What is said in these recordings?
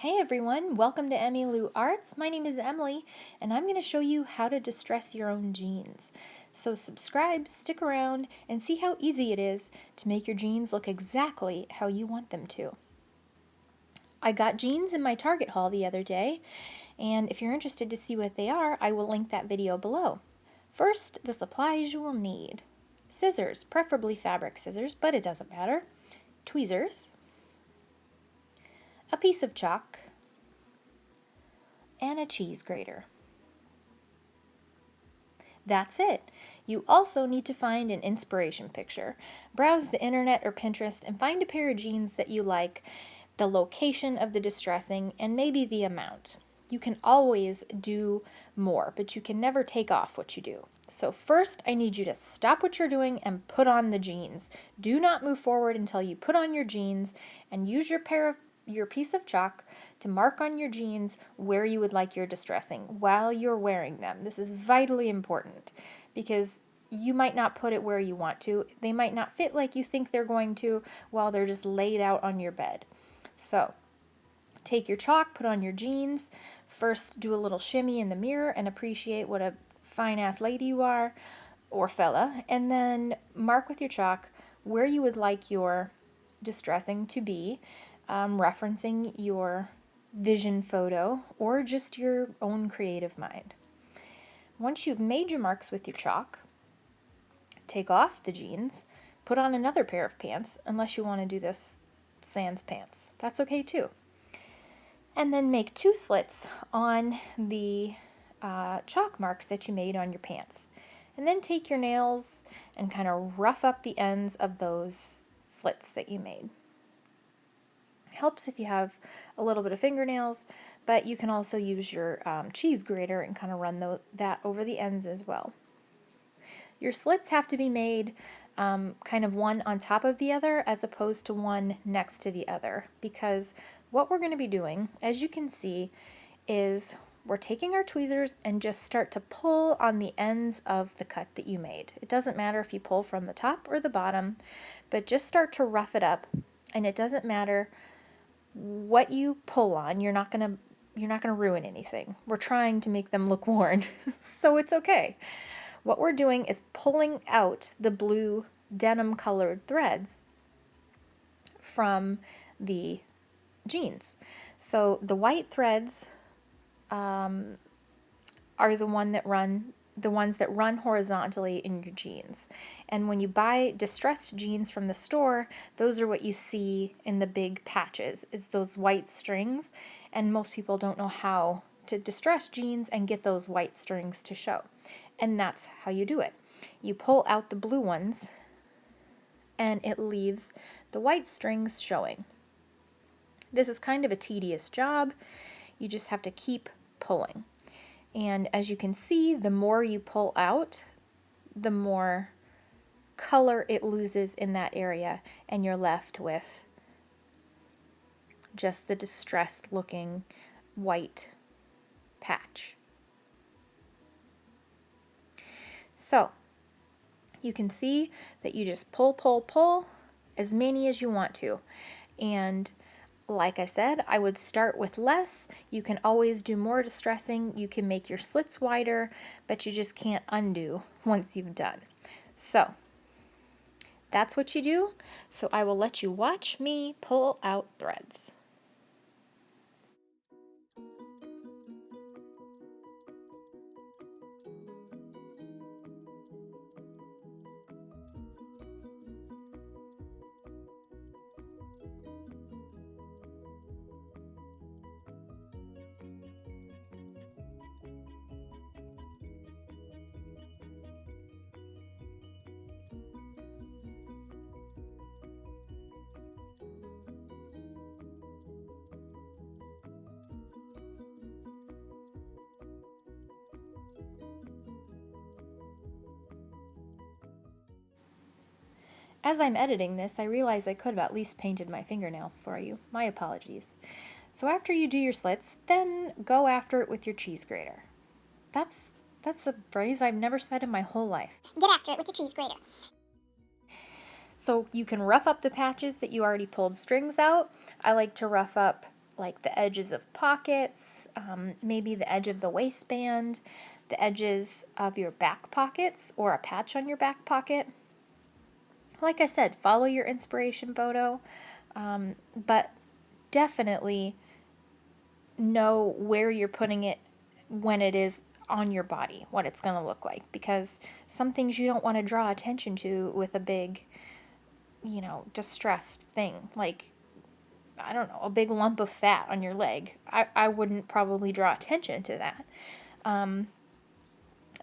Hey everyone, welcome to Emmylou Arts. My name is Emily, and I'm going to show you how to distress your own jeans. So subscribe, stick around, and see how easy it is to make your jeans look exactly how you want them to. I got jeans in my Target haul the other day, and if you're interested to see what they are, I will link that video below. First, the supplies you will need. Scissors, preferably fabric scissors, but it doesn't matter. Tweezers, a piece of chalk, and a cheese grater. That's it. You also need to find an inspiration picture. Browse the internet or Pinterest and find a pair of jeans that you like, the location of the distressing, and maybe the amount. You can always do more, but you can never take off what you do. So first, I need you to stop what you're doing and put on the jeans. Do not move forward until you put on your jeans, and use your piece of chalk to mark on your jeans where you would like your distressing while you're wearing them. This is vitally important because you might not put it where you want to. They might not fit like you think they're going to while they're just laid out on your bed. So take your chalk, put on your jeans. First, do a little shimmy in the mirror and appreciate what a fine-ass lady you are, or fella, and then mark with your chalk where you would like your distressing to be, referencing your vision photo or just your own creative mind. Once you've made your marks with your chalk, take off the jeans, put on another pair of pants, unless you want to do this sans pants. That's okay too. And then make 2 slits on the chalk marks that you made on your pants. And then take your nails and kind of rough up the ends of those slits that you made. Helps if you have a little bit of fingernails, but you can also use your cheese grater and kind of run that over the ends as well. Your slits have to be made kind of one on top of the other as opposed to one next to the other, because what we're going to be doing, as you can see, is we're taking our tweezers and just start to pull on the ends of the cut that you made. It doesn't matter if you pull from the top or the bottom, but just start to rough it up, and it doesn't matter what you pull on. You're not gonna ruin anything. We're trying to make them look worn, so it's okay. What we're doing is pulling out the blue denim colored threads from the jeans. So the white threads are the ones that run horizontally in your jeans. And when you buy distressed jeans from the store, those are what you see in the big patches, is those white strings. And most people don't know how to distress jeans and get those white strings to show. And that's how you do it. You pull out the blue ones and it leaves the white strings showing. This is kind of a tedious job. You just have to keep pulling. And as you can see, the more you pull out, the more color it loses in that area, and you're left with just the distressed looking white patch. So you can see that you just pull as many as you want to. And like I said, I would start with less. You can always do more distressing. You can make your slits wider, but you just can't undo once you've done. So that's what you do. So I will let you watch me pull out threads. As I'm editing this, I realize I could have at least painted my fingernails for you. My apologies. So after you do your slits, then go after it with your cheese grater. That's a phrase I've never said in my whole life. Get after it with your cheese grater. So you can rough up the patches that you already pulled strings out. I like to rough up like the edges of pockets, maybe the edge of the waistband, the edges of your back pockets, or a patch on your back pocket. Like I said, follow your inspiration photo, but definitely know where you're putting it when it is on your body, what it's going to look like, because some things you don't want to draw attention to with a big, distressed thing, like, I don't know, a big lump of fat on your leg. I wouldn't probably draw attention to that.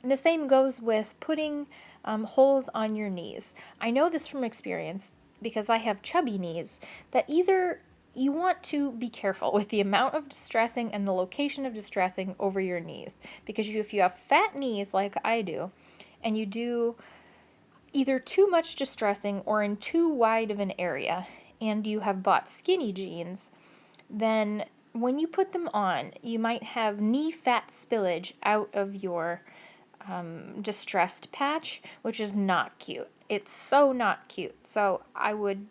The same goes with putting holes on your knees. I know this from experience because I have chubby knees, that either you want to be careful with the amount of distressing and the location of distressing over your knees, because if you have fat knees like I do, and you do either too much distressing or in too wide of an area, and you have bought skinny jeans, then when you put them on, you might have knee fat spillage out of your distressed patch, which is not cute. It's so not cute. So I would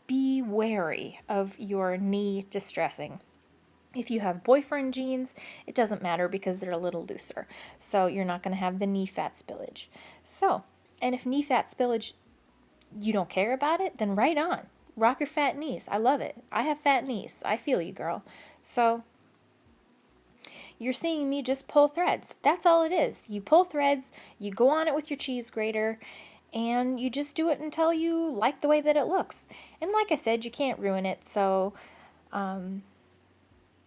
be wary of your knee distressing. If you have boyfriend jeans, it doesn't matter because they're a little looser. So you're not going to have the knee fat spillage. So, and if knee fat spillage, you don't care about it, then right on. Rock your fat knees. I love it. I have fat knees. I feel you, girl. So you're seeing me just pull threads. That's all it is. You pull threads, you go on it with your cheese grater, and you just do it until you like the way that it looks. And like I said, you can't ruin it, so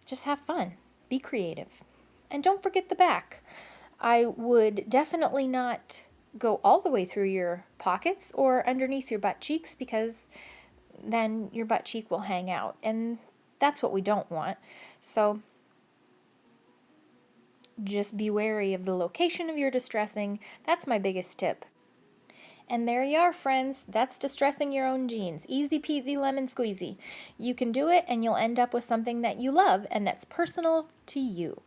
just have fun. Be creative. And don't forget the back. I would definitely not go all the way through your pockets or underneath your butt cheeks, because then your butt cheek will hang out, and that's what we don't want. So just be wary of the location of your distressing. That's my biggest tip. And there you are, friends. That's distressing your own jeans. Easy peasy lemon squeezy. You can do it, and you'll end up with something that you love and that's personal to you.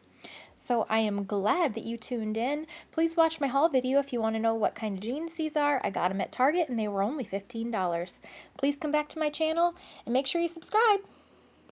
So I am glad that you tuned in. Please watch my haul video if you want to know what kind of jeans these are. I got them at Target and they were only $15. Please come back to my channel and make sure you subscribe.